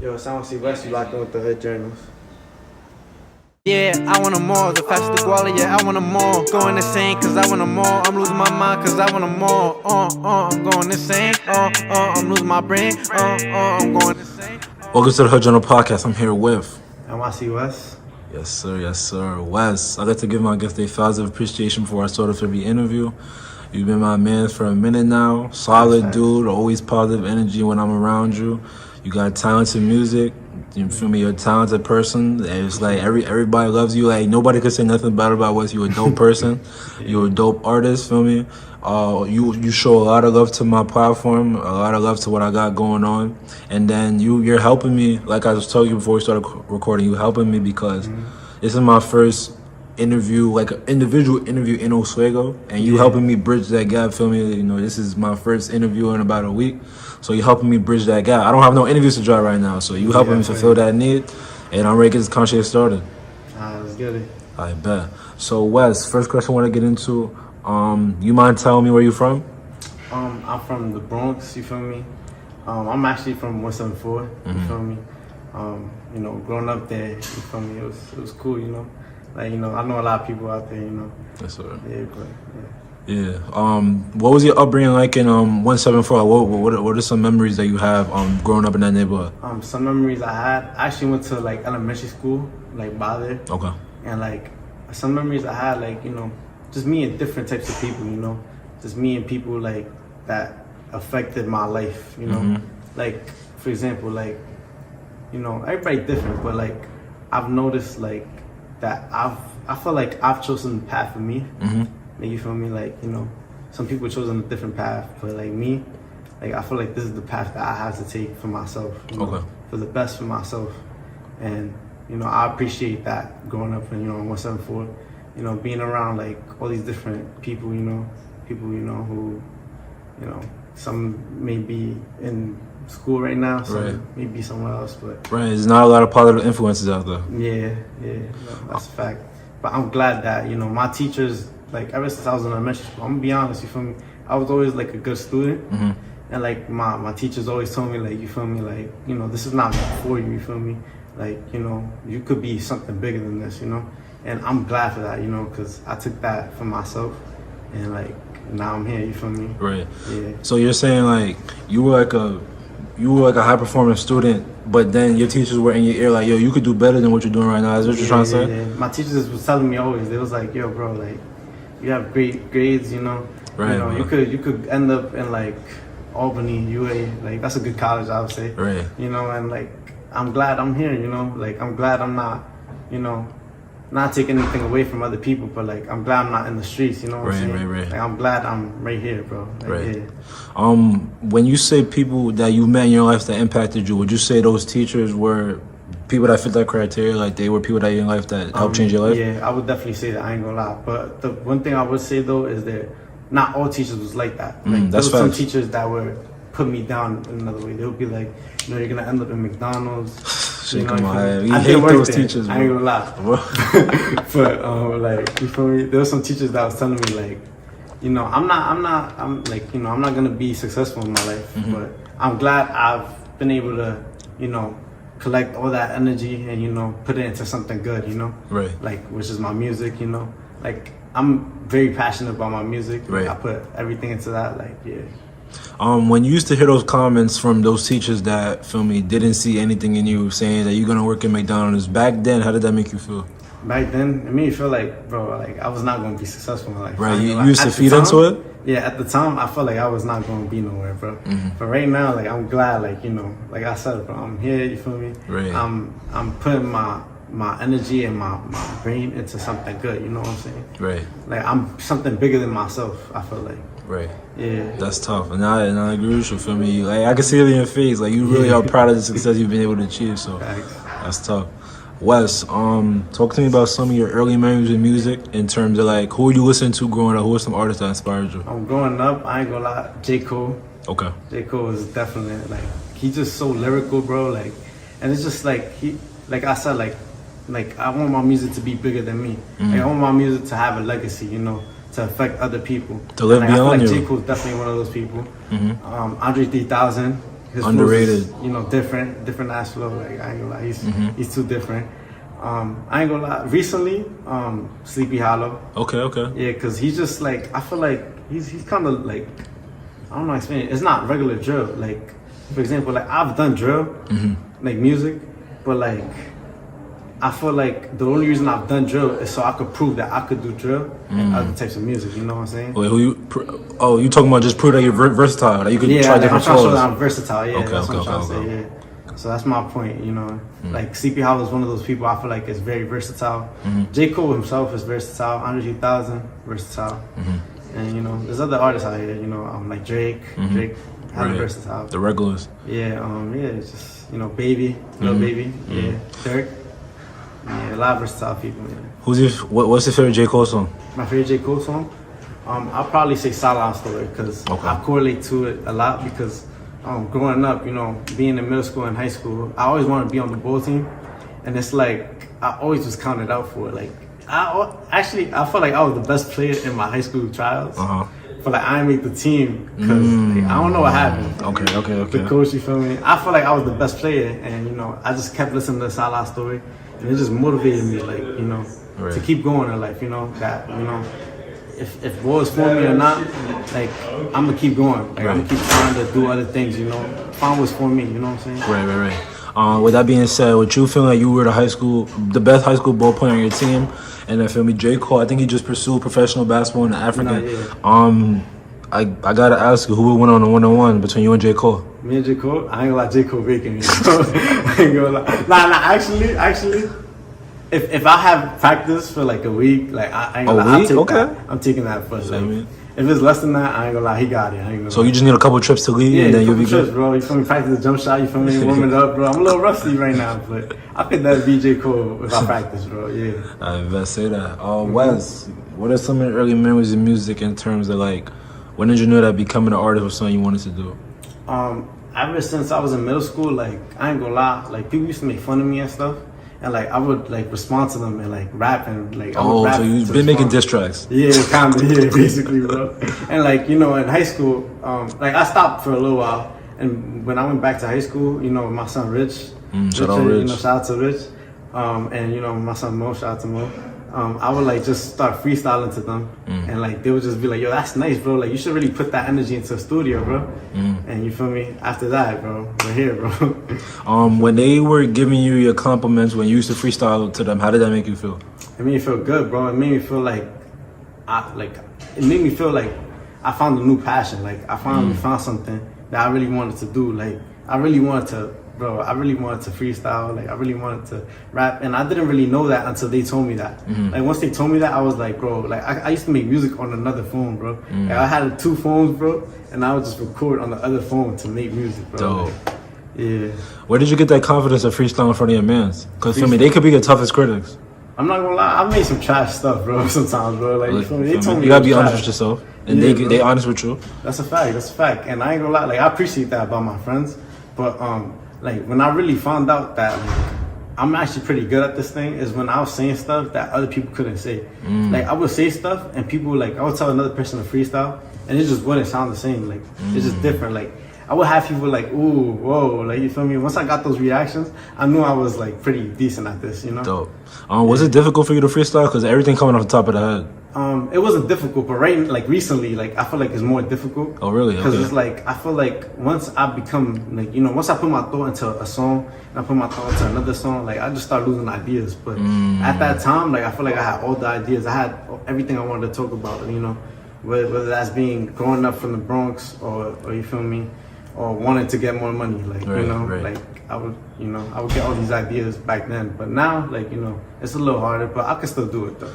Yo, Sound C West, you locked in with the Hood Journals. Yeah, I want 'em more. The faster the quality, yeah, I want 'em more. Going insane, cause I want 'em more. I'm losing my mind, cause I want 'em more. I'm going insane. I'm losing my brain. I'm going insane. Welcome to the Hood Journal Podcast. I'm here with NYC West. Yes, sir. Wes. I'd like to give my guest a flowers of appreciation for our sort of every interview. You've been my man for a minute now. Solid dude, always positive energy when I'm around you. You got talented music. You feel me? You're a talented person. It's like everybody loves you. Like nobody could say nothing bad about Wes. You're a dope person. You're a dope artist. Feel me? You show a lot of love to my platform, a lot of love to what I got going on, and then you're helping me. Like I was telling you before we started recording, you helping me because this is my first interview, like an individual interview in Oswego, and you helping me bridge that gap. Feel me? You know, this is my first interview in about a week, so you're helping me bridge that gap. I don't have no interviews to drop right now, so you helping me fulfill that need, and I'm ready to get this contract started. Let's get it. I bet. So Wes, first question I want to get into. You mind telling me where you from? I'm from the Bronx, you feel me? I'm actually from 174, you feel me? You know, growing up there, you feel me, it was cool, you know? Like, you know, I know a lot of people out there, you know? Yes, sir. Yeah, but, yeah. What was your upbringing like in 174? What are some memories that you have growing up in that neighborhood? Some memories I had, I actually went to, like, elementary school, like, by there. Okay. And, like, some memories I had, like, you know, just me and different types of people, you know, just me and people like that affected my life, you know, like for example, like, you know, everybody different, but like I've noticed like that I feel like I've chosen the path for me. Like, you feel me? Like, you know, some people chosen a different path, but like me, like I feel like this is the path that I have to take for myself, you know, for the best for myself, and you know I appreciate that growing up in 174. You know, being around like all these different people, you know, who, you know, some may be in school right now, some may be somewhere else, but there's not a lot of positive influences out there. Yeah, no, that's a fact. But I'm glad that, you know, my teachers, like ever since I was in elementary school, I'm gonna be honest, you feel me, I was always like a good student, and like my teachers always told me, like, you feel me, like, you know, this is not for you feel me, like, you know, you could be something bigger than this, you know. And I'm glad for that, you know, because I took that for myself, and like now I'm here. You feel me? Right. Yeah. So you're saying like you were like a high performing student, but then your teachers were in your ear like, yo, you could do better than what you're doing right now. Is that what you're trying to say? Yeah. My teachers was telling me always. They was like, yo, bro, like you have great grades, you know. Right. You know, you could end up in like Albany, UA. Like that's a good college, I would say. Right. You know, and like I'm glad I'm here. You know, like I'm glad I'm not, you know, not taking anything away from other people, but like I'm glad I'm not in the streets, you know what I'm saying? Right. Like I'm glad I'm right here, bro. Like, yeah. When you say people that you met in your life that impacted you, would you say those teachers were people that fit that criteria? Like they were people that in your life that helped change your life? Yeah, I would definitely say that. I ain't gonna lie. But the one thing I would say though is that not all teachers was like that. Like there were some teachers that were put me down in another way. They would be like, you know, you're gonna end up in McDonald's. You know, I hate those there. teachers, bro. I ain't gonna lie. But like, you feel me? There were some teachers that was telling me like, you know, I'm like, you know, I'm not gonna be successful in my life, but I'm glad I've been able to, you know, collect all that energy and, you know, put it into something good, you know? Right. Like, which is my music, you know? Like, I'm very passionate about my music. Right. I put everything into that, like, yeah. When you used to hear those comments from those teachers that, feel me, didn't see anything in you, saying that you're gonna work at McDonald's, back then, how did that make you feel? Back then, it made me feel like, bro, like I was not gonna be successful in life. Right, you used to feed into it? Yeah, at the time, I felt like I was not gonna be nowhere, bro. But right now, like I'm glad, like, you know, like I said, bro, I'm here. You feel me? Right. I'm putting my energy and my brain into something good. You know what I'm saying? Right. Like I'm something bigger than myself. I feel like. Right. Yeah. That's tough, and I agree with you. Feel me? Like I can see it in your face. Like you really are proud of the success you've been able to achieve. So that's tough. Wes, talk to me about some of your early memories with music in terms of like who you listened to growing up. Who were some artists that inspired you? Growing up, I ain't gonna lie, J. Cole. Okay. J. Cole is definitely like he's just so lyrical, bro. Like, and it's just like like I said, like I want my music to be bigger than me. Like, I want my music to have a legacy, you know, to affect other people. To live beyond you. I feel like J. Cole's definitely one of those people. Andre 3000. his underrated. flows is, you know, different ass flow. Like I ain't gonna lie, he's too different. I ain't gonna lie. Recently, Sleepy Hollow. Okay. Yeah, cause he's just like, I feel like he's kind of like, I don't know how to explain it. It's not regular drill. Like, for example, like I've done drill, like music, but like I feel like the only reason I've done drill is so I could prove that I could do drill and other types of music. You know what I'm saying? Wait, you talking about just prove that you're versatile, that you can try different I'm trying to show flows? that I'm versatile. Yeah, Okay, that's what I'm trying to say. Yeah. So that's my point, you know. Like Sleepy Hollow is one of those people I feel like is very versatile. J. Cole himself is versatile. Andre 3000, versatile. And you know, there's other artists out here, you know, like Drake. Drake, highly versatile. The regulars. Yeah, it's just, you know, Baby, Lil Baby. Yeah, Dirk. Yeah, a lot of versatile people. Yeah. What's your favorite J. Cole song? My favorite J. Cole song? I'll probably say Silent Story because I correlate to it a lot because growing up, you know, being in middle school and high school, I always wanted to be on the bowl team. And it's like, I always was counted out for it. Like, I felt like I was the best player in my high school trials. But like, I didn't make the team because like, I don't know what happened. Okay. The coach, you feel me? I feel like I was the best player. And, you know, I just kept listening to Silent Story. And it just motivated me, like, you know, to keep going in life, you know, that, you know, if war is for me or not, like, I'm gonna keep going. Like, I'm gonna keep trying to do other things, you know, find what's for me, you know what I'm saying? Right. With that being said, with you feeling like you were the best high school ball player on your team, and then feel me, J. Cole, I think he just pursued professional basketball in Africa. I gotta ask you, who would win on a 1-on-1 between you and J. Cole? Me and J. Cole? I ain't gonna lie, J. Cole breaking me. I ain't gonna lie. Nah, actually, if I have practice for like a week, like I ain't gonna lie, I'm taking that first. Like, if it's less than that, I ain't gonna lie, he got it. I ain't gonna so lie. You just need a couple trips to leave and then you'll be good? Bro. You feel me? Practice the jump shot, you feel me? Warm it up, bro. I'm a little rusty right now, but I think that'd be J. Cole if I practice, bro. Yeah. I better say that. Wes, what are some of the early memories of music in terms of like, when did you know that becoming an artist was something you wanted to do? Ever since I was in middle school, like, I ain't gonna lie, like, people used to make fun of me and stuff. And like I would like respond to them and like rap and like so you've been making diss tracks? Yeah, kind of, basically, bro. And like, you know, in high school, like I stopped for a little while, and when I went back to high school, you know, my son Rich, shout out Rich. You know, shout out to Rich, and you know, my son Mo, shout out to Mo. I would like just start freestyling to them, and like they would just be like, "Yo, that's nice, bro. Like you should really put that energy into the studio, bro." And you feel me? After that, bro, we're here, bro. When they were giving you your compliments when you used to freestyle to them, how did that make you feel? It made me feel good, bro. It made me feel like, it made me feel like I found a new passion. Like I finally found something that I really wanted to do. Like I really wanted to freestyle. Like I really wanted to rap, and I didn't really know that until they told me that. Like once they told me that, I was like, bro, like I used to make music on another phone, bro. Like, I had 2 phones, bro, and I would just record on the other phone to make music, bro. Dope. Like, yeah. Where did you get that confidence of freestyling in front of your mans? Because for me, they could be the toughest critics. I'm not gonna lie, I made some trash stuff, bro. Sometimes, bro. Like you feel me? They told me you gotta be honest with yourself, and they honest with you. That's a fact. And I ain't gonna lie, like I appreciate that about my friends, but like when I really found out that like, I'm actually pretty good at this thing is when I was saying stuff that other people couldn't say. Like I would say stuff and people like I would tell another person to freestyle and it just wouldn't sound the same. Like it's just different. Like I would have people like, ooh, whoa, like you feel me? Once I got those reactions, I knew I was like pretty decent at this, you know? Dope. Was it difficult for you to freestyle? Because everything coming off the top of the head. It wasn't difficult, but recently, like I feel like it's more difficult. Oh really? Because it's like I feel like once I become like, you know, once I put my thought into a song and I put my thought into another song, like I just start losing ideas. But at that time, like I feel like I had all the ideas. I had everything I wanted to talk about, you know, whether that's being growing up from the Bronx or you feel me, or wanting to get more money, like you know, like I would get all these ideas back then. But now, like you know, it's a little harder, but I can still do it though.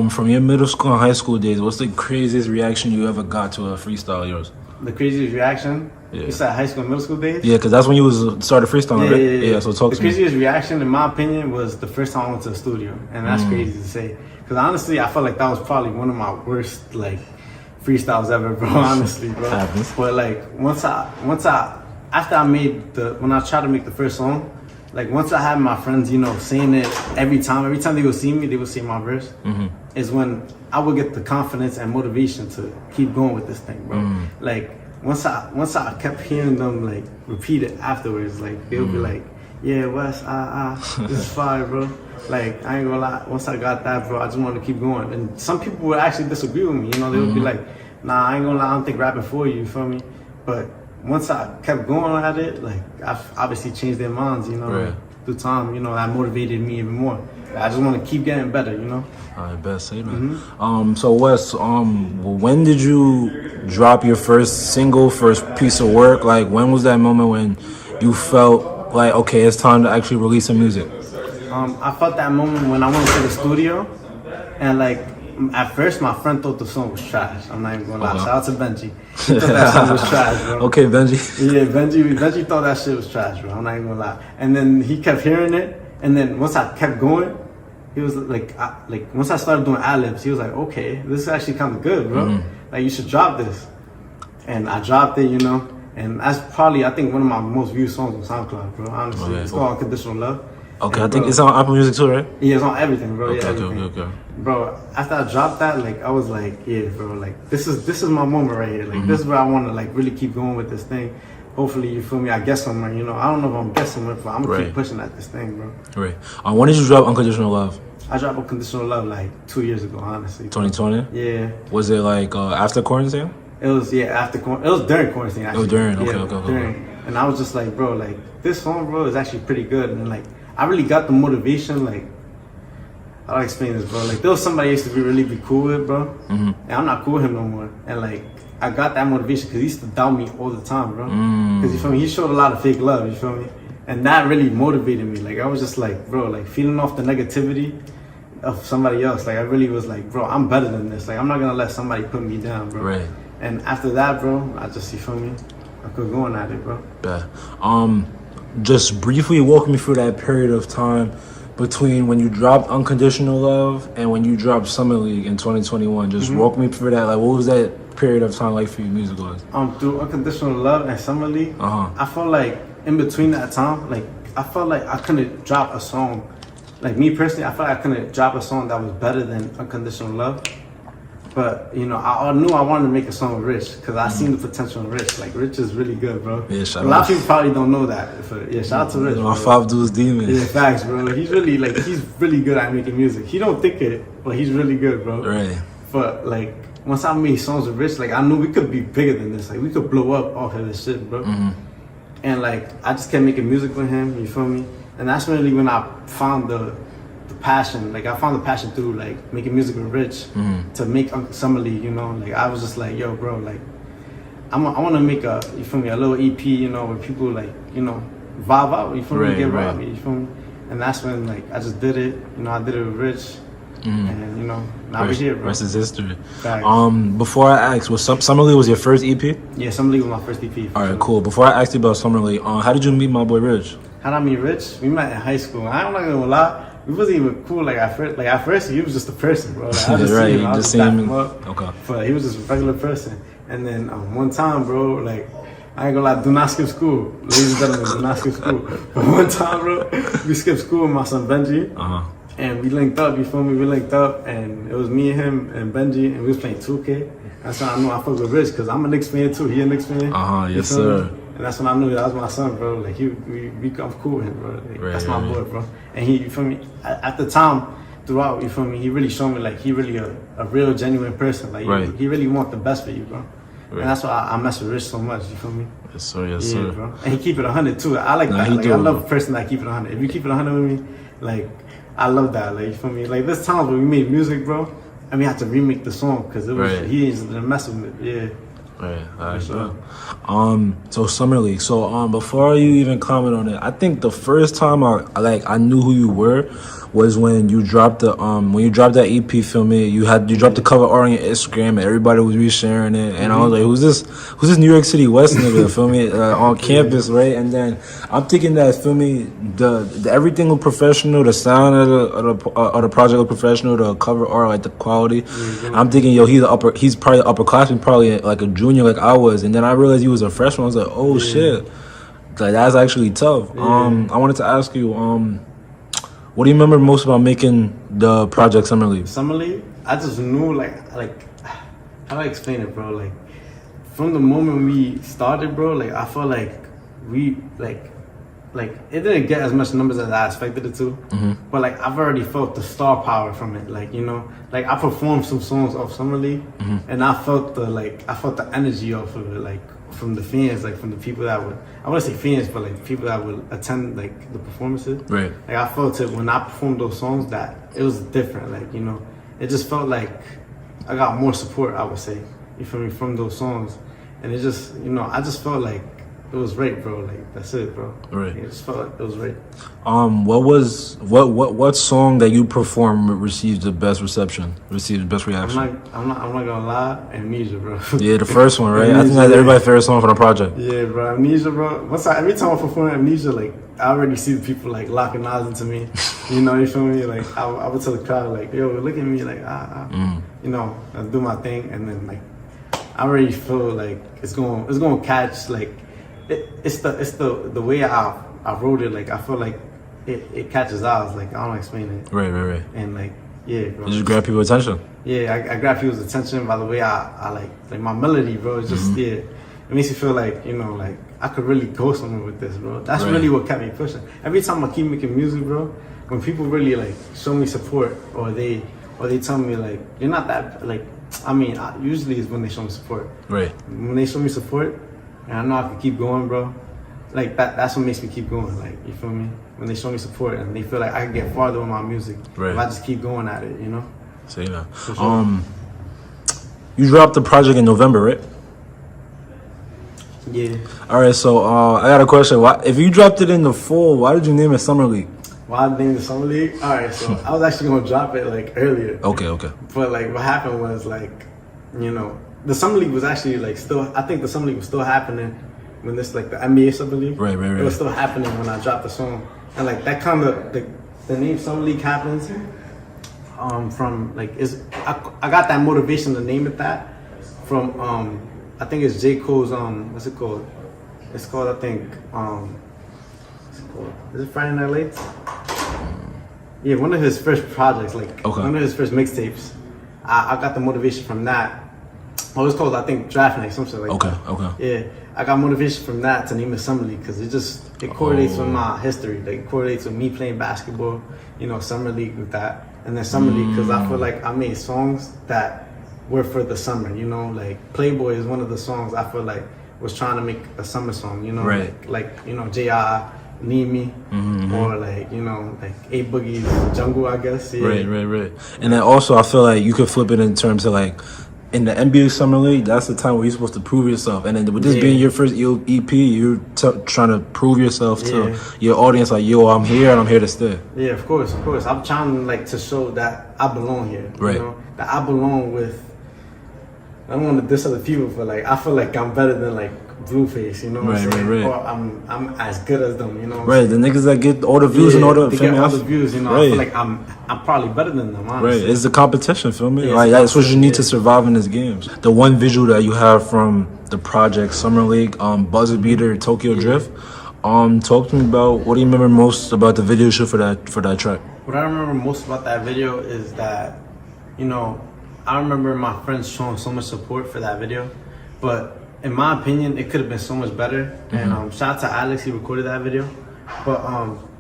From your middle school and high school days, what's the craziest reaction you ever got to a freestyle of yours? The craziest reaction? Yeah. You said high school and middle school days? Yeah, because that's when you started freestyling, right? Yeah, so talk to me. The craziest reaction, in my opinion, was the first time I went to the studio. And that's crazy to say. Because honestly, I felt like that was probably one of my worst, like, freestyles ever, bro, honestly, bro. Happens. But, like, when I tried to make the first song, like once I had my friends, you know, saying it every time they would see me, they would say my verse, is when I would get the confidence and motivation to keep going with this thing, bro. Like once I kept hearing them like repeat it afterwards, like they'll be like, yeah, Wes, this is fire, bro. Like, I ain't gonna lie, once I got that, bro, I just wanted to keep going. And some people would actually disagree with me, you know, they would be like, nah, I ain't gonna lie, I don't think rapping for you, you feel me? But once I kept going at it, like, I've obviously changed their minds, you know, Right. through time, you know, that motivated me even more. I just want to keep getting better, you know? I best say that. So Wes, when did you drop your first single, first piece of work? Like, when was that moment when you felt like, okay, it's time to actually release some music? I felt that moment when I went to the studio, and like at first my friend thought the song was trash. I'm not even gonna lie. Shout out to Benji. He thought that song was trash, bro. Okay, Benji. Yeah, Benji thought that shit was trash, bro. I'm not even gonna lie. And then he kept hearing it, and then once I kept going, he was like once I started doing ad-libs, he was like, okay, this is actually kind of good, bro. Like, you should drop this. And I dropped it, you know, and that's probably, I think, one of my most viewed songs on SoundCloud, bro. Honestly, it's called Unconditional Love. Okay, and I think bro, it's on Apple Music too, right? Yeah, it's on everything, bro. Okay, Yeah, everything. okay. Bro, after I dropped that, like, I was like, yeah, bro, like, this is my moment right here. Like, this is where I want to, like, really keep going with this thing. Hopefully, you feel me, I get somewhere, you know. I don't know if I'm getting somewhere, but I'm going to keep pushing at this thing, bro. Right. When did you drop Unconditional Love? I dropped Unconditional Love, like, 2 years ago, honestly. 2020? Yeah. Was it, like, after quarantine? It was, yeah, it was during quarantine, actually. Oh, during, okay, yeah, okay. During. And I was just like, bro, like, this song, bro, is actually pretty good. And, like, I really got the motivation, like, how do I explain this, bro? Like, there was somebody I used to be cool with, bro. And I'm not cool with him no more. And, like, I got that motivation because he used to doubt me all the time, bro. Because, you feel me, he showed a lot of fake love, you feel me? And that really motivated me. Like, I was just like, bro, like, feeling off the negativity of somebody else. Like, I really was like, bro, I'm better than this. Like, I'm not going to let somebody put me down, bro. Right. And after that, bro, I just, you feel me, I could go on at it, bro. Yeah. Just briefly walk me through that period of time between when you dropped Unconditional Love and when you dropped Summer League in 2021. Just walk me through that. Like, what was that period of time like for you music-wise? Through Unconditional Love and Summer League, I felt like in between that time, like, I felt like I couldn't drop a song. Like, me personally, I felt like I couldn't drop a song that was better than Unconditional Love. But, you know, I knew I wanted to make a song with Rich because I seen the potential in Rich. Like, Rich is really good, bro. Yeah, shout out. A lot of people probably don't know that. Yeah, shout out to Rich. My five dudes demon. Yeah, facts, bro. He's really good at making music. He don't think it, but he's really good, bro. Right. But, like, once I made songs with Rich, like, I knew we could be bigger than this. Like, we could blow up off of this shit, bro. And, like, I just kept making music with him, you feel me? And that's really when I found the passion. Like, I found the passion through, like, making music with Rich to make Summer League, you know? Like, I was just like, yo, bro, like, I want to make a, you feel me, a little EP, you know, where people, like, you know, vibe out, you feel me, get vibe, you feel me? And that's when, like, I just did it, you know, I did it with Rich. And, you know, now we're here, bro. Rest is history. Facts. Before I ask, was Summer League was your first EP? Yeah, Summer League was my first EP. All right, cool. Before I asked you about Summer League, how did you meet my boy Rich? How did I meet Rich? We met in high school. I'm not gonna lie. We wasn't even cool. Like, at first, he was just a person, bro. Like, I just right, seen him. I just just seen him him. up. Okay. But he was just a regular person. And then one time, bro, like, I ain't gonna lie, do not skip school. Ladies and gentlemen, do not skip school. But one time, bro, we skipped school with my son Benji. And we linked up, you feel me? We linked up, and it was me and him and Benji, and we was playing 2K. That's when I knew I fucked with Rich, because I'm a Knicks fan too. He a Knicks fan. Yes, sir. Me? And that's when I knew that was my son, bro. Like, we come cool with him, bro. Like, that's my boy, bro. And he, you feel me? At the time, throughout, you feel me? He really showed me, like, he really a real, genuine person. Like, he really want the best for you, bro. And that's why I mess with Rich so much, you feel me? Yes, sir, yes, sir. Bro. And he keep it 100 too. I like that. Like, I love a person that keep it 100. If you keep it 100 with me, like, I love that. Like, you feel me? Like, there's times when we made music, bro, and we had to remake the song because it was he didn't mess with it. Yeah. Right, alright, sure. So Summer League. So before you even comment on it, I think the first time I knew who you were was when you dropped the that EP, feel me, you dropped the cover art on your Instagram and everybody was resharing it, and I was like, who's this New York City West nigga, feel me, on campus, right? And then I'm thinking that, feel me, the everything was professional, the sound of the project was professional, the cover art, like the quality. I'm thinking, yo, he's probably the upperclassman, probably like a junior like I was, and then I realized he was a freshman. I was like, oh shit, like that's actually tough. I wanted to ask you, what do you remember most about making the project Summer League? Summer League, I just knew, like, how do I explain it, bro? Like, from the moment we started, bro, like I felt like we like it didn't get as much numbers as I expected it to, but like I've already felt the star power from it. Like, you know, like I performed some songs off Summer League, and I felt the energy off of it, like from the fans, like from the people that would, I wouldn't say fans, but like people that would attend like the performances. Right. Like I felt it when I performed those songs that it was different. Like, you know, it just felt like I got more support, I would say, you feel me, from those songs, and it just, you know, I just felt like it was right, bro. Like that's it, bro. Right. It just felt like it was right. What song that you performed received the best reception? Received the best reaction? I'm not gonna lie. Amnesia, bro. Yeah, the first one, right? Amnesia, I think that's everybody's favorite song from the project. Yeah, bro. Amnesia, bro. Every time I perform Amnesia, like I already see the people like locking eyes into me. You know, you feel me? Like I would tell the crowd, like, yo, look at me, like you know, I do my thing, and then like I already feel like it's gonna catch like. It's the way I wrote it. Like I feel like it catches eyes. Like I don't explain it. Right. And like yeah, bro. You just grab people's attention. Yeah, I grab people's attention by the way I like my melody, bro. It's just it makes you feel like, you know, like I could really go somewhere with this, bro. That's really what kept me pushing. Every time I keep making music, bro, when people really like show me support or they tell me like you're not that like, I mean, usually is when they show me support. Right. When they show me support. And I know I can keep going, bro. Like that's what makes me keep going. Like, you feel me? When they show me support and they feel like I can get farther with my music if I just keep going at it, you know? So you know. Sure. You dropped the project in November, right? Yeah. All right, so I got a question. Why, if you dropped it in the fall, why did you name it Summer League? Why I named the Summer League? All right, so I was actually gonna drop it like earlier. Okay. But like what happened was like, you know, the Summer League was actually like still, I think the Summer League was still happening when this like the NBA Summer League. Right. It was still happening when I dropped the song. And like that kind of, the name Summer League happens from like, I got that motivation to name it that from, I think it's J. Cole's, what's it called? It's called, I think, what's it called? Is it Friday Night Lights? Yeah, one of his first projects, like one of his first mixtapes. I got the motivation from that. Oh, it's called, I think, Draft Night, something like that. Okay. Yeah, I got motivation from that to name it Summer League because it correlates with my history. Like, it correlates with me playing basketball, you know, Summer League with that. And then Summer League because I feel like I made songs that were for the summer, you know? Like, Playboy is one of the songs I feel like was trying to make a summer song, you know? Right. Like you know, J.I. Need Me, or like, you know, like A Boogie's Jungle, I guess. Yeah. Right. And then also, I feel like you could flip it in terms of like, in the NBA Summer League, that's the time where you're supposed to prove yourself. And then with this being your first EP, you're trying to prove yourself to your audience, like, yo, I'm here and I'm here to stay. Yeah, of course. I'm trying like to show that I belong here. Right. You know? That I belong with, I don't want to diss other people, but like I feel like I'm better than like Blueface, you know what I'm saying? Right. Or I'm as good as them, you know what I'm right, saying? the niggas that get all the views and all the they get all the views, you know. I feel like I'm probably better than them, honestly. Right, it's the competition, feel me? Yeah, like that's what you need to survive in these games. The one visual that you have from the project Summer League, Buzzer Beater, Tokyo Drift. Talk to me about what do you remember most about the video shoot for that track? What I remember most about that video is that, you know, I remember my friends showing so much support for that video, but in my opinion, it could have been so much better. And shout out to Alex, he recorded that video. But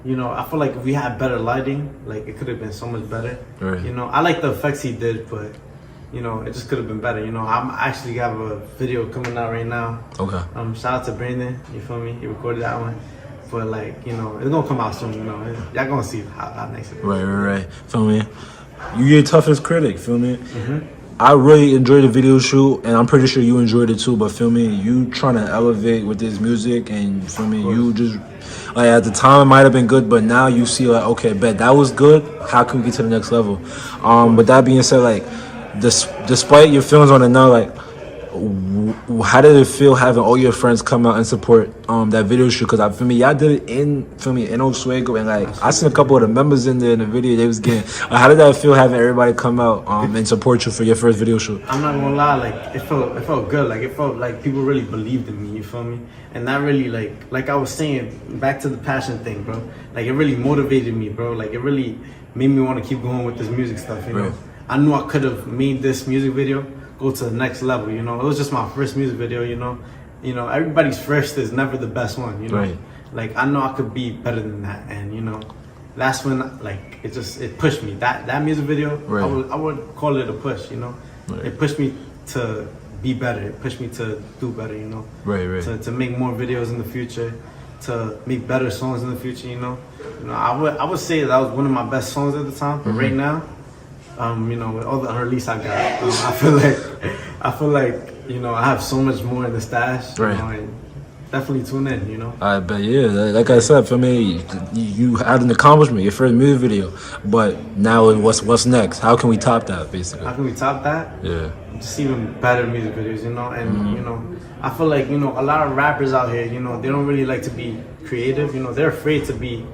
you know, I feel like if we had better lighting, like it could have been so much better. Right. You know, I like the effects he did, but you know, it just could have been better. You know, I'm actually have a video coming out right now. Okay. Shout out to Brandon, you feel me? He recorded that one. But like, you know, it's gonna come out soon, you know. Y'all gonna see how nice it is. Right. Feel me? You your toughest critic, feel me? I really enjoyed the video shoot, and I'm pretty sure you enjoyed it too. But feel me, you trying to elevate with this music, and feel me, you just like at the time it might have been good, but now you see like, okay, bet that was good. How can we get to the next level? With that being said, like, despite your feelings on it now, like, how did it feel having all your friends come out and support that video shoot? Because I feel me, y'all did it in Oswego, and like I seen a couple of the members in there in the video. They was getting. How did that feel having everybody come out and support you for your first video shoot? I'm not gonna lie, like it felt good. Like it felt like people really believed in me. You feel me? And that really like I was saying, back to the passion thing, bro. Like it really motivated me, bro. Like it really made me want to keep going with this music stuff. You know, I knew I could have made this music video go to the next level. You know, it was just my first music video. You know, everybody's first is never the best one. You know, Right. like I know I could be better than that, and you know, that's when like it pushed me. That music video, Right. I would call it a push. You know, Right. it pushed me to be better. It pushed me to do better. You know, Right. to make more videos in the future, to make better songs in the future. You know, I would say that was one of my best songs at the time. But right now, you know, with all the unreleased I got, I feel like you know I have so much more in the stash. Right. You know, and definitely tune in. You know. I bet, yeah. Like I said, for me, you had an accomplishment, your first music video. But now, what's next? How can we top that, basically? How can we top that? Yeah. Just even better music videos, you know, and you know, I feel like, you know, a lot of rappers out here, you know, they don't really like to be creative, you know, they're afraid to be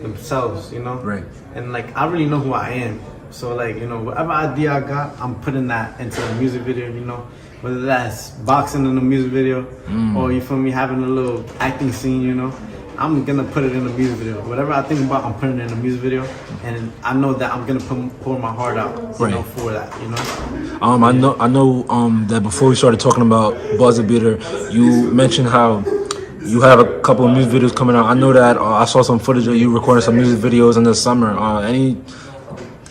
themselves, you know, Right. And like I really know who I am, so like, you know, whatever idea I got, I'm putting that into a music video, you know, whether that's boxing in a music video or you feel me, having a little acting scene, you know, I'm gonna put it in a music video. Whatever I think about, I'm putting it in a music video, and I know that I'm gonna pour my heart out, you know, for that, you know. I know that before we started talking about Buzzer Beater, you mentioned how you have a couple of music videos coming out. I know that I saw some footage of you recording some music videos in the summer.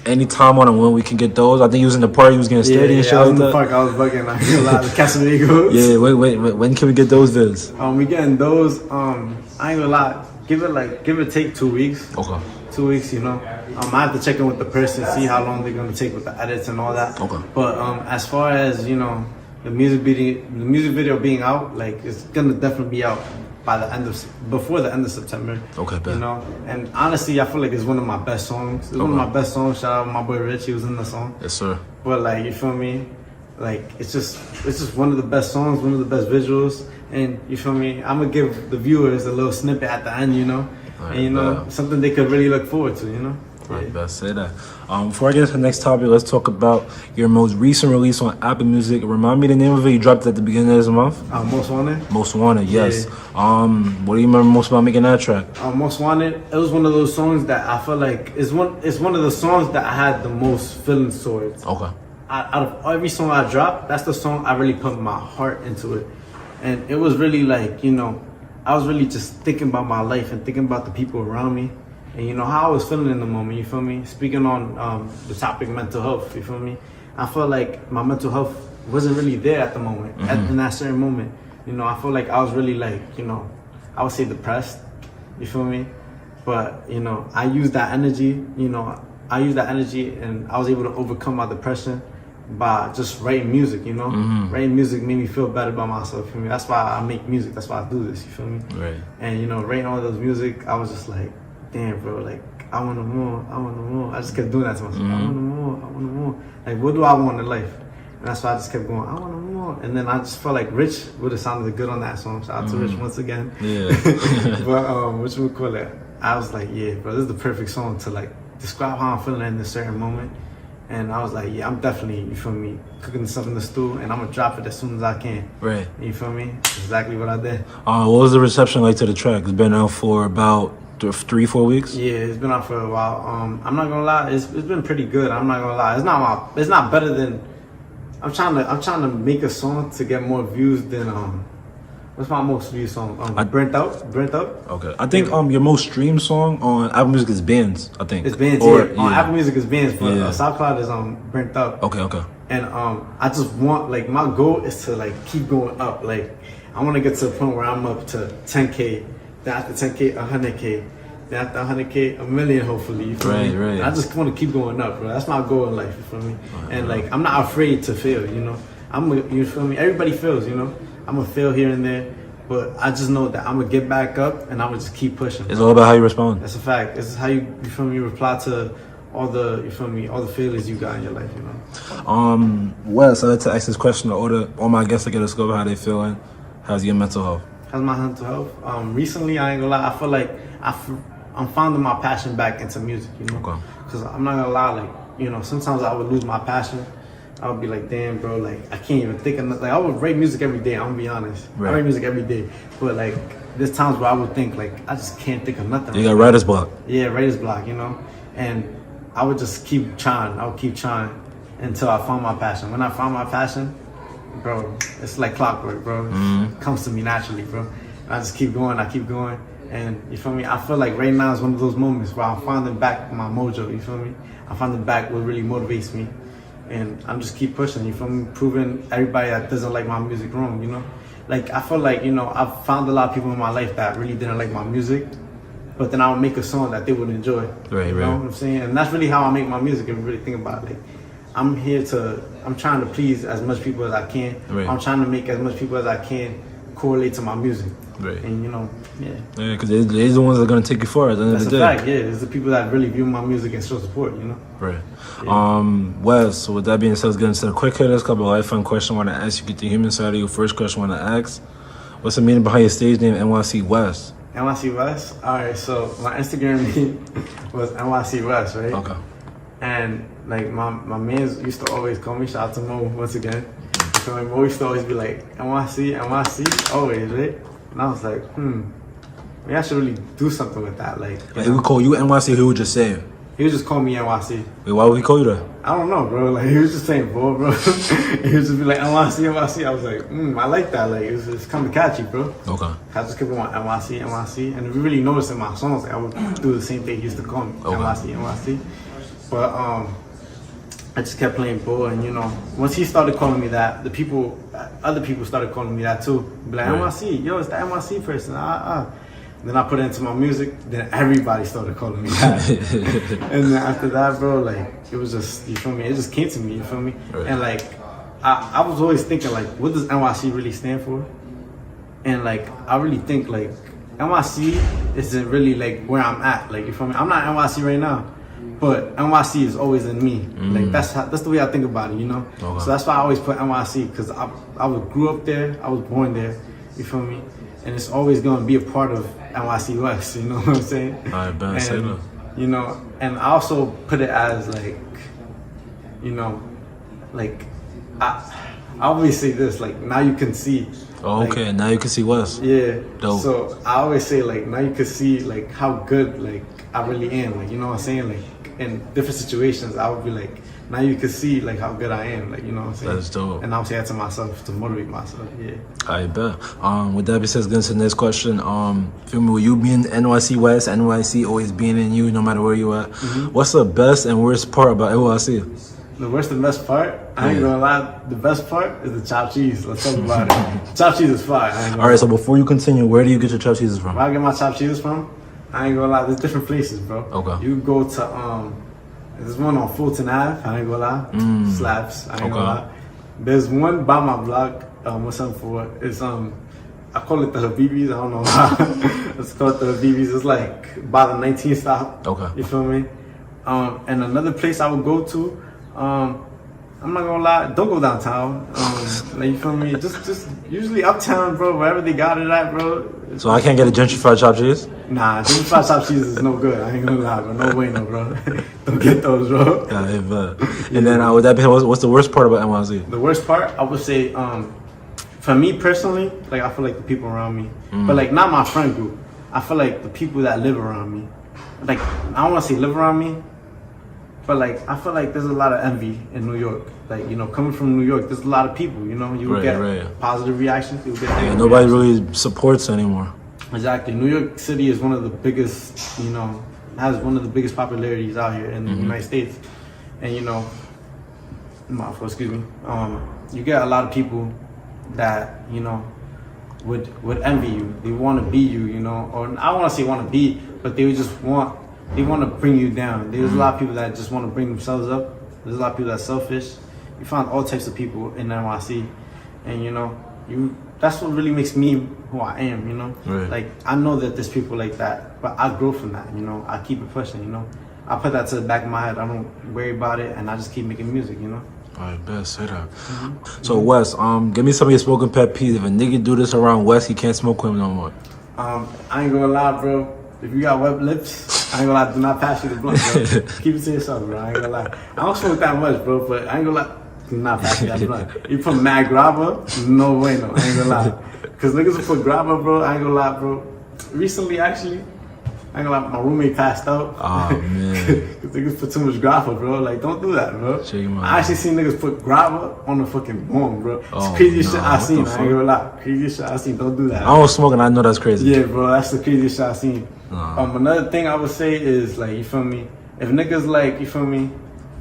Any time on when we can get those? I think you was in the park, you was getting steady and shit I was like in the that. park, I was bugging, I feel like the Casamigos. Yeah, wait, when can we get those vids? We getting those, I ain't gonna lie, give it take 2 weeks. Okay. 2 weeks, you know. I have to check in with the person, see how long they're gonna take with the edits and all that. Okay. But as far as, you know, the music video being out, like it's gonna definitely be out by before the end of September. Okay, bet. You know, and honestly, I feel like it's one of my best songs. It's one of my best songs. Shout out my boy Rich, he was in the song. Yes, sir. But like, you feel me? Like it's just one of the best songs, one of the best visuals, and you feel me? I'm gonna give the viewers a little snippet at the end, you know, and you know something they could really look forward to, you know. I best say that. Before I get to the next topic, let's talk about your most recent release on Apple Music. Remind me the name of it. You dropped it at the beginning of this month. Most Wanted. Most Wanted, yes. Yeah. What do you remember most about making that track? Most Wanted. It was one of those songs that I feel like it's one of the songs that I had the most feelings towards. Okay. Out of every song I dropped, that's the song I really put my heart into it, and it was really like, you know, I was really just thinking about my life and thinking about the people around me. And you know how I was feeling in the moment, you feel me? Speaking on the topic mental health, you feel me? I felt like my mental health wasn't really there at the moment, in that certain moment. You know, I felt like I was really like, you know, I would say depressed, you feel me? But, you know, I used that energy, and I was able to overcome my depression by just writing music, you know? Writing music made me feel better about myself, you feel me? That's why I make music, that's why I do this, you feel me? Right. And, you know, writing all those music, I was just like, damn, bro, like, I want more. I just kept doing that to myself. I want more. Like, what do I want in life? And that's why I just kept going, I want more. And then I just felt like Rich would have sounded good on that song. Shout out to Rich once again. Yeah. But, whatchamacallit, I was like, yeah, bro, this is the perfect song to, like, describe how I'm feeling in this certain moment. And I was like, yeah, I'm definitely, you feel me, cooking something in the stew, and I'm gonna drop it as soon as I can. Right. You feel me? Exactly what I did. What was the reception like to the track? It's been out for about 3-4 weeks. Yeah, it's been out for a while. I'm not gonna lie, it's been pretty good. I'm not gonna lie, it's not better than. I'm trying to make a song to get more views than what's my most viewed song? Burnt Out. Okay, I think your most streamed song on Apple Music is Bands. I think it's Bands. Or, On Apple Music is Bands, but Yeah. SoundCloud is Burnt Out. Okay. And I just want, like, my goal is to like keep going up. Like, I want to get to the point where I'm up to 10K, then after 10K, 100K, then after 100K, a million, hopefully. You feel me? Right. And I just want to keep going up, bro. That's my goal in life. You feel me? And like, I'm not afraid to fail. You know, you feel me? Everybody fails. You know, I'm gonna fail here and there, but I just know that I'm gonna get back up and I'm gonna just keep pushing. It's all about how you respond. That's a fact. This is how you feel me, reply to all the failures you got in your life, you know. Wes, I like to ask this question to all my guests to get a scope of how they feeling. How's your mental health? How's my mental health? Recently, I ain't gonna lie, I feel like I'm finding my passion back into music, you know. Okay. Cause I'm not gonna lie, like, you know, sometimes I would lose my passion. I would be like, damn, bro, like, I can't even think of nothing. Like, I would write music every day, I'm gonna be honest. Right. I write music every day. But like, there's times where I would think, like, I just can't think of nothing. You got writer's block. Yeah, writer's block, you know. And I would just keep trying. I would keep trying until I found my passion. When I found my passion, bro, it's like clockwork, bro. It comes to me naturally, bro. And I just keep going, and you feel me? I feel like right now is one of those moments where I'm finding back my mojo, you feel me? I'm finding back what really motivates me, and I'm just keep pushing, you feel me? Proving everybody that doesn't like my music wrong, you know? Like, I feel like, you know, I've found a lot of people in my life that really didn't like my music, but then I'll make a song that they would enjoy. Right, you know what I'm saying? And that's really how I make my music, if you really think about it. Like, I'm trying to please as much people as I can. Right. I'm trying to make as much people as I can correlate to my music. Right. And, you know, yeah. Yeah, because they're the ones that are going to take you far at the end That's of the a day. fact, yeah. It's the people that really view my music and show support, you know? Right. Yeah. Wes, so with that being said, let's get into the quick hitters. Couple of life fun questions I want to ask you. Get the human side of you. First question I want to ask. What's the meaning behind your stage name, NYC West? NYC West? Alright, so my Instagram name was NYC West, right? Okay. And like my mans used to always call me, shout out to Mo once again. So like, Mo used to always be like, NYC, always, right? And I was like, maybe I should really do something with that. Like, He would call you NYC, he would just say it. he would just call me NYC. Wait, why would he call you that? I don't know, bro. Like, he was just saying, bro. He would just be like, NYC. I was like, I like that. Like, it's kind of catchy, bro. Okay. I just kept on NYC. And if you really notice in my songs, like, I would do the same thing he used to call me, NYC. But I just kept playing ball, and you know, once he started calling me that, other people started calling me that too. Be like, NYC, yo, it's the NYC person. Then I put it into my music. Then everybody started calling me that. And then after that, bro, like it was just, you feel me? It just came to me, you feel me? Right. And like I was always thinking like, what does NYC really stand for? And like I really think like NYC isn't really like where I'm at. Like, you feel me? I'm not NYC right now, but NYC is always in me. Like that's the way I think about it, you know. Okay. So that's why I always put NYC, because I grew up there. I was born there. You feel me? And it's always going to be a part of NYC West, you know what I'm saying? I bet, say that. You know, and I also put it as like, you know, like, I always say this, like, now you can see. Oh, like, okay, now you can see West. Yeah. Dope. So I always say, like, now you can see, like, how good, like, I really am. Like, you know what I'm saying? Like, in different situations, I would be like, now you can see like how good I am, like, you know what I'm saying? That's dope. And I'll say that to myself to motivate myself, yeah. I bet. With that being said, let's get into the next question. Feel me, with you being NYC West, NYC always being in you, no matter where you at, what's the best and worst part about NYC? The worst and best part, I ain't gonna lie, the best part is the chopped cheese. Let's talk about it. Chopped cheese is fire. Alright, so before you continue, where do you get your chopped cheeses from? Where I get my chopped cheese from, I ain't gonna lie, there's different places, bro. Okay. You go to, there's one on Fulton Ave, I ain't gonna lie, slaps, I ain't gonna lie. There's one by my block, what's up for it? It's, I call it the Habibis, I don't know why. It's called the Habibis, it's like by the 19th stop. Okay. You feel me? And another place I would go to, I'm not gonna lie, don't go downtown. Like, you feel me? Just usually uptown, bro, wherever they got it at, bro. So I can't get a gentrified chopped cheese? Nah, gentrified chopped cheese is no good. I ain't gonna lie, bro. No way, no, bro. Don't get those, bro. Yeah, I bet. And then with that being said, what's the worst part about NYC? The worst part, I would say, for me personally, like, I feel like the people around me, but like not my friend group. I feel like the people that live around me. Like, I don't want to say live around me, but like I feel like there's a lot of envy in New York. Like, you know, coming from New York, there's a lot of people. You know, you will get positive reactions. You will get negative nobody reactions. really supports anymore. Exactly. New York City is one of the biggest, you know, has one of the biggest popularities out here in the United States. And, you know, excuse me, you get a lot of people that, you know, would envy you. They want to be you, you know, or I don't want to say want to be, but they would just want to bring you down. There's a lot of people that just want to bring themselves up. There's a lot of people that's selfish. You find all types of people in NYC, and you know, that's what really makes me who I am, you know? Right. Like, I know that there's people like that, but I grow from that, you know? I keep it pushing, you know? I put that to the back of my head. I don't worry about it, and I just keep making music, you know? I bet, say that. So Wes, give me some of your smoking pet peeves. If a nigga do this around Wes, he can't smoke with him no more. I ain't gonna lie, bro. If you got wet lips, I ain't gonna lie, do not pass you the blunt, bro. Keep it to yourself, bro. I ain't gonna lie. I don't smoke that much, bro, but I ain't gonna lie. Do not pass you that blunt. You put mad grabber? No way, no. I ain't gonna lie. Cause niggas will put grabber, bro. I ain't gonna lie, bro. Recently, actually, I ain't gonna lie, my roommate passed out. Oh, man. Cause niggas put too much grappa, bro. Like, don't do that, bro. Check I actually seen niggas put grappa on the fucking bong, bro. It's Oh, craziest shit I what seen. the I ain't gonna lie. Craziest shit I seen. Don't do that. I don't smoke and I know that's crazy. Yeah, bro. That's the craziest shit I seen. Nah. Another thing I would say is like, you feel me? If niggas like, you feel me?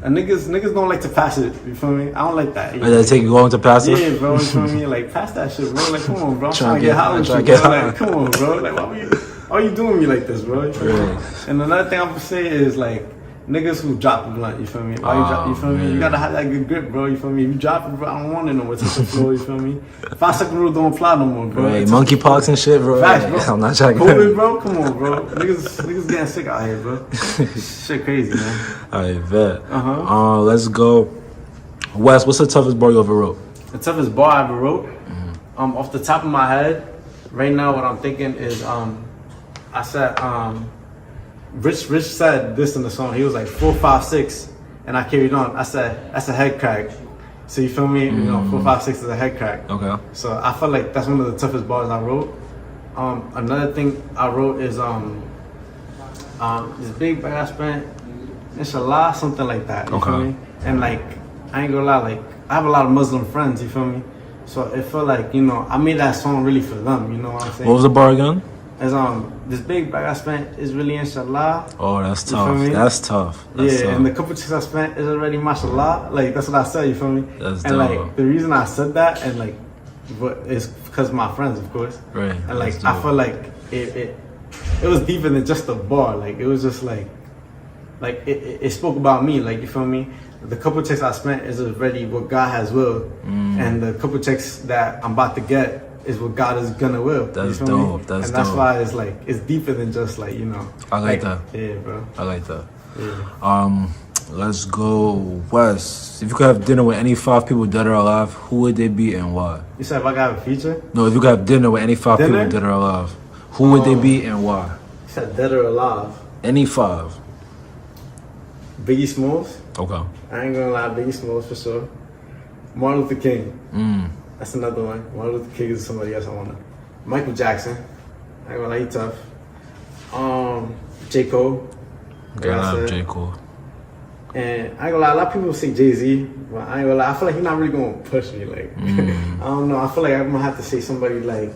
Niggas don't like to pass it. You feel me? I don't like that. Are they taking going to pass it? Yeah, bro. You feel me? Like, pass that shit, bro. Like, come on, bro. I'm Tryna trying to get hot with you, get bro. hot. Like, come on, bro. Like, why are you doing me like this, bro? You feel me? Right. And another thing I'm gonna say is like, niggas who drop the blunt, you feel me? Why you drop? You feel me? You gotta have that good grip, bro. You feel me? If you drop it, bro, I don't want it no more. It's the floor, you feel me? 5 second rule don't apply no more, bro. Right, monkeypox and shit, bro. Facts, bro. I'm not trying to COVID, bro. Come on, bro. Niggas getting sick out here, bro. Shit crazy, man. I bet. Let's go. Wes, what's the toughest bar you ever wrote? The toughest bar I ever wrote? Off the top of my head, right now what I'm thinking is, I said, Rich said this in the song. He was like 4, 5, 6, and I carried on. I said, that's a head crack. So you feel me? You know, 4, 5, 6 is a head crack. Okay. So I felt like that's one of the toughest bars I wrote. Another thing I wrote is this big bag I spent, inshallah, something like that. You feel me? And like, I ain't gonna lie, like I have a lot of Muslim friends. You feel me? So it felt like, you know, I made that song really for them. You know what I'm saying? What was the bar again? It's this big bag I spent is really inshallah. Oh, that's You feel tough. me? That's tough. That's tough. And the couple chicks I spent is already mashallah. Like that's what I said. You feel me? That's and dope. like the reason I said that and like, but it's because of my friends, of course. Right. And like That's I dope. feel like it was deeper than just a bar. Like it was just like it spoke about me. Like you feel me? The couple checks I spent is already what God has willed, and the couple checks that I'm about to get is what God is gonna will. That's you feel me? dope. That's and that's dope. why it's like it's deeper than just like, you know. I like that. Yeah, bro. I like that. Yeah. Let's go. Wes, if you could have dinner with any 5 people dead or alive, who would they be and why? You said if I got a feature? No, if you could have dinner with any 5 people Dinner? dead or alive, who would they be and why? You said dead or alive. Any 5. Biggie Smalls. Okay. I ain't gonna lie, Biggie Smalls for sure. Martin Luther King. That's another one. Martin Luther King is somebody else I wanna. Michael Jackson. I ain't gonna lie, he tough. J. Cole. Okay, I love J. Cole. And I ain't gonna lie, a lot of people say Jay-Z, but I ain't gonna lie, I feel like he's not really gonna push me. Like, I don't know, I feel like I'm gonna have to say somebody like,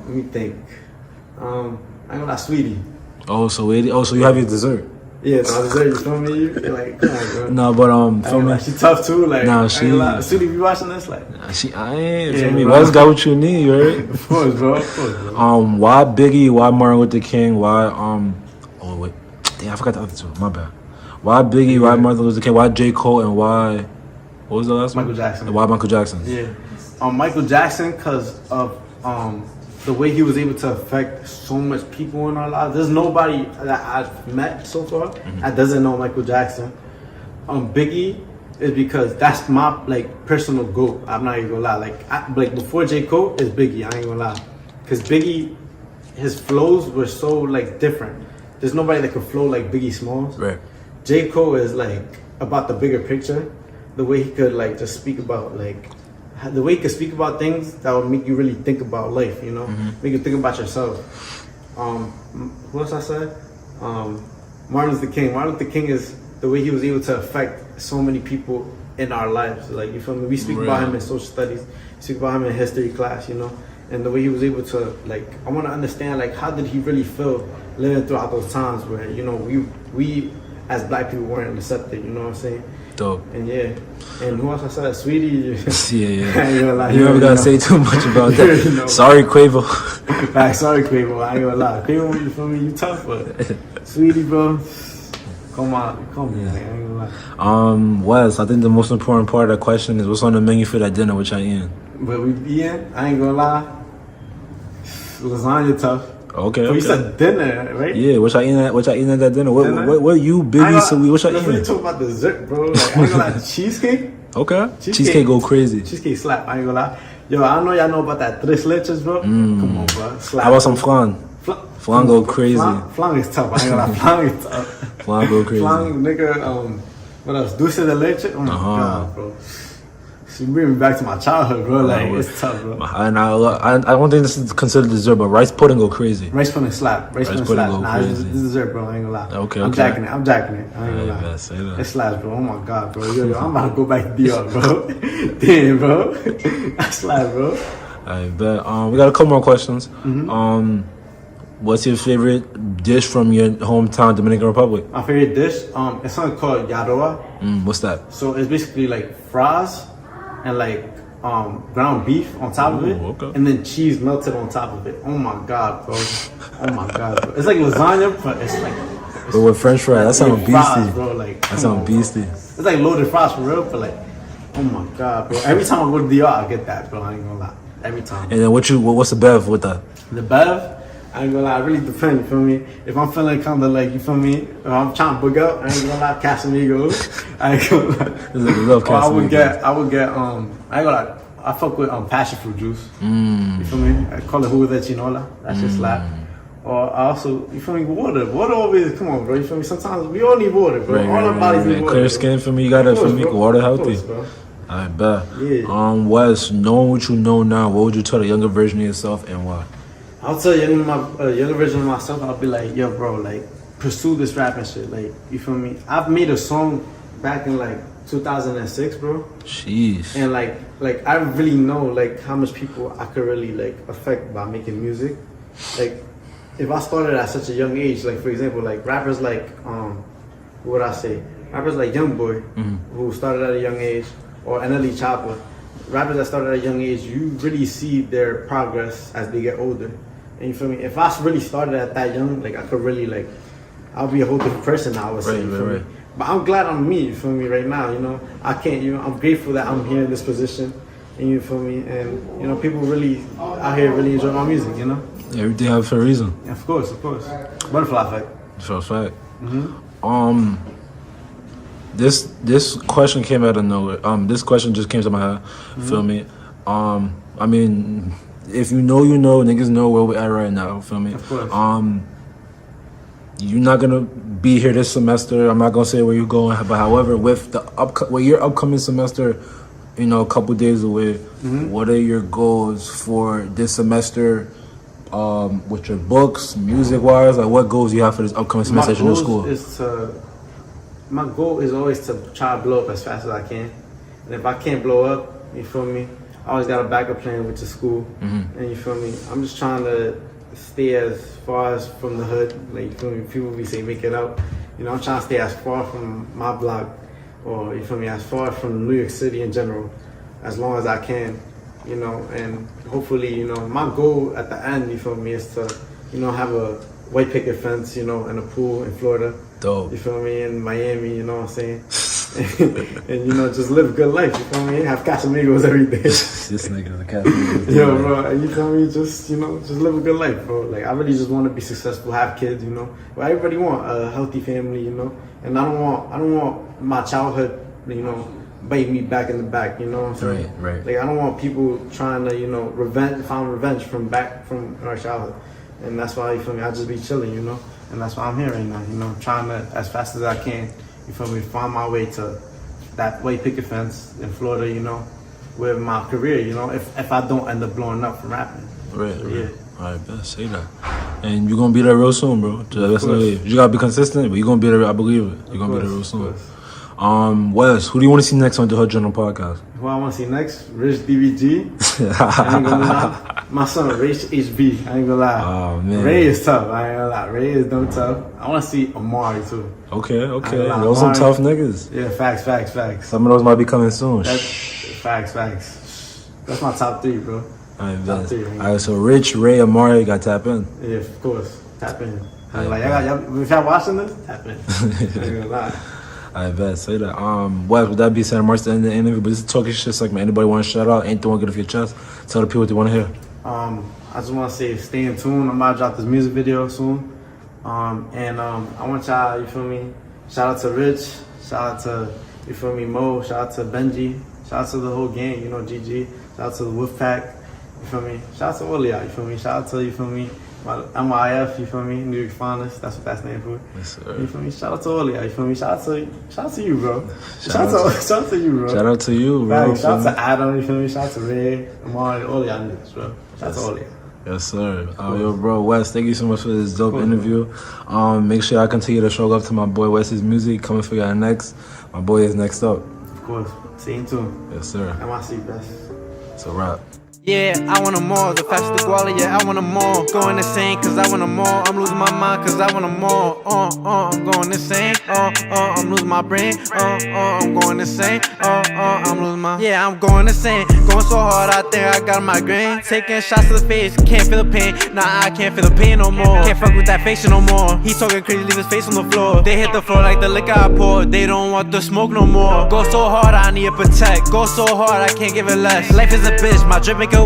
let me think. I ain't gonna lie, Sweetie. Oh, so you have your dessert. Yeah, so I was there, you feel me? Like, come on, bro. No, but feel me? Like, she tough too, like, Nah, I ain't gonna lie. she- Sweetie, you watching this? Like, I ain't. Yeah, Feel me? bro. Wes got what you need, right? of course, bro, of course, bro. Why Biggie? Why Martin Luther King? Why Oh wait, damn, I forgot the other 2. My bad. Why Biggie? Why Martin Luther King? Why J. Cole? And why? What was the last one? Michael Jackson. And why Michael Jackson? Yeah. Michael Jackson, because of the way he was able to affect so much people in our lives. There's nobody that I've met so far that doesn't know Michael Jackson. Biggie is because that's my like personal goat. I'm not even gonna lie. Like before J. Cole is Biggie. I ain't gonna lie, because Biggie, his flows were so like different. There's nobody that could flow like Biggie Smalls. Right. J. Cole is like about the bigger picture. The way he could like just speak about like the way he could speak about things that would make you really think about life, you know, make you think about yourself. What else I said? Martin Luther King. Martin Luther King is the way he was able to affect so many people in our lives. Like, you feel me? We speak about him in social studies, speak about him in history class, you know, and the way he was able to like, I want to understand like how did he really feel living throughout those times where, you know, we as black people weren't accepted, you know what I'm saying? Dope. And yeah, and who else I said? Sweetie. Yeah. I ain't gonna lie. You never gotta say too much about that. You know. Sorry, Quavo. Like, sorry, Quavo. I ain't gonna lie. Quavo, you feel me? You tough, but Sweetie, bro. Come on, man. I ain't gonna lie. Wes, I think the most important part of that question is what's on the menu for that dinner, which I eat. But we be in. I ain't gonna lie. Lasagna tough. Okay. But you said dinner, right? Yeah, which I eat at that dinner. What you Biggie Sweet? What I Let's really eat? talk about dessert, bro. Like, I ain't gonna lie. Cheesecake. Okay. Cheesecake go crazy. Cheesecake slap. I ain't gonna lie. Yo, I know y'all know about that tres leches, bro. Come on, bro. Slap. How about some flan? Flan go crazy. Flan is tough. I ain't gonna lie. Flan is tough. Flan go crazy. Flan, nigga. What else? Dulce de leche. Oh my god, bro. So you bring me back to my childhood, bro. Like, it's tough, bro. And I don't think this is considered dessert, but rice pudding go crazy. Rice pudding slap. Rice pudding slap. go Nah, crazy. this is dessert, bro. I ain't gonna lie. Okay, I'm jacking it. I ain't gonna lie. Man, say that. It slaps, bro. Oh my god, bro. Yo, I'm about to go back to DR, bro. Damn, bro. I slap, bro. I bet. We got a couple more questions. Mm-hmm. What's your favorite dish from your hometown, Dominican Republic? My favorite dish, it's something called yadoa. What's that? So it's basically like fries and like ground beef on top of it, okay. and then cheese melted on top of it. Oh my god, bro! Oh my god, bro! It's like lasagna, but it's like. But with French fries, that sounds beastie. Fries, bro, like, that sounds beastie. It's like loaded fries for real, but like, oh my god, bro! Every time I go to DR, I get that, bro. I ain't gonna lie. Every time. And then what's the bev with that? The bev. I ain't gonna lie, it really depends, you feel me? If I'm feeling kinda like, you feel me? If I'm trying to book up, I ain't gonna lie, Casamigos. I ain't gonna lie. Love I would get, I ain't gonna lie, I fuck with passion fruit juice. You feel me? I call it jugo de chinola. That shit slap. Or I also, you feel me, water. Water always, come on, bro. You feel me? Sometimes we all need water, bro. All our bodies need water. Clear skin for me, you gotta feel me, water healthy. Bro. I bet. Yeah. Wes, knowing what you know now, what would you tell the younger version of yourself and why? I'll tell younger version of myself, I'll be like, yo, bro, like, pursue this rapping shit. Like, you feel me? I've made a song back in, like, 2006, bro. Jeez. And, like I really know, like, how much people I could really, like, affect by making music. Like, if I started at such a young age, like, for example, like, rappers like, what would I say? Rappers like Youngboy, who started at a young age, or NLE Chopper. Rappers that started at a young age, you really see their progress as they get older. And you feel me? If I really started at that young, like I could really like, I'll be a whole different person now, I would say, you feel me? But I'm glad I'm me, you feel me, right now, you know? I can't, you know, I'm grateful that I'm here in this position, and you feel me? And, you know, people really out here really enjoy my music, you know? Everything happens for a reason. Yeah, of course. Butterfly effect. For a fact. This question came out of nowhere. This question just came to my head. Feel me? I mean, if you know, niggas know where we at right now. Feel me? Of course. You're not gonna be here this semester. I'm not gonna say where you're going, but however, with your upcoming semester, you know, a couple days away, what are your goals for this semester? With your books, music-wise, like what goals you have for this upcoming semester at your new school? My goal is always to try to blow up as fast as I can. And if I can't blow up, you feel me, I always got a backup plan with the school. And you feel me, I'm just trying to stay as far as from the hood. Like, you feel me, people be saying make it out. You know, I'm trying to stay as far from my block, or you feel me, as far from New York City in general, as long as I can. You know, and hopefully, you know, my goal at the end, you feel me, is to, you know, have a white picket fence, you know, and a pool in Florida. Dope. You feel me? In Miami, you know what I'm saying? And, you know, just live a good life, you feel me? Have Casamigos every day. This nigga's a Casamigo. Yo, bro, and you feel me? Just, you know, just live a good life, bro. Like, I really just want to be successful, have kids, you know? Well, everybody want a healthy family, you know? And I don't want my childhood, you know, bite me back in the back, you know what I'm saying? Right. Like, I don't want people trying to, you know, find revenge from our childhood. And that's why, you feel me, I just be chilling, you know? And that's why I'm here right now, you know, trying to, as fast as I can, you feel me, find my way to that white picket fence in Florida, you know, with my career, you know, if I don't end up blowing up from rapping. Right. Yeah. All right, best say that. And you're gonna be there real soon, bro. That's not it. You gotta be consistent, but you're gonna be there, I believe it. You're gonna be there real soon. Wes, who do you want to see next on the Hood Journal podcast? Who I want to see next? Rich DBG. I ain't gonna lie. My son, Rich HB. I ain't gonna lie. Oh, man. Ray is tough. I ain't gonna lie. Ray is dumb tough. I want to see Amari too. Okay. Those some tough niggas. Yeah, facts. Some of those might be coming soon. Facts. That's my top 3, bro. Top 3. All right, so Rich, Ray, Amari, you got to tap in. Yeah, of course. Tap in. If y'all watching this, tap in. I ain't gonna lie. I bet. Say that. Wes, with that being said, I'm to the end of the interview, but this is talking shit segment. Anybody want to shout out? Anything want to get off your chest? Tell the people what they want to hear. I just want to say, stay in tune. I'm about to drop this music video soon. And I want y'all, you feel me? Shout out to Rich. Shout out to, you feel me, Mo. Shout out to Benji. Shout out to the whole gang, you know, GG. Shout out to the Wolfpack. You feel me? Shout out to all of y'all, you feel me? Shout out to, you feel me, MYF, you feel me? New York Finest, that's what that's named for. Yes, sir. You feel me? Shout out to all of y'all, you feel me? Shout out to you, bro. Shout out to you, bro. Shout out to you, bro. Like, shout out to Adam, you feel me? Shout out to Ray, Amari, all of y'all niggas, bro. Shout out to all of y'all. Yes, sir. Yo, bro, Wes, thank you so much for this dope interview. Make sure I continue to show up to my boy Wes's music. Coming for y'all next. My boy is next up. Of course. Stay in tune. Yes, sir. NYC best. It's a wrap. Yeah, I want 'em more. The faster quality, yeah, I want 'em more. Going insane, cause I want 'em more. I'm losing my mind, cause I want 'em more. I'm going insane. I'm losing my brain. I'm going insane. I'm losing my. Yeah, I'm going insane. Going so hard out there, I got a migraine. Taking shots to the face, can't feel the pain. Nah, I can't feel the pain no more. Can't fuck with that facial no more. He talking crazy, leave his face on the floor. They hit the floor like the liquor I poured. They don't want the smoke no more. Go so hard, I need to protect. Go so hard, I can't give it less. Life is a bitch, my drip make it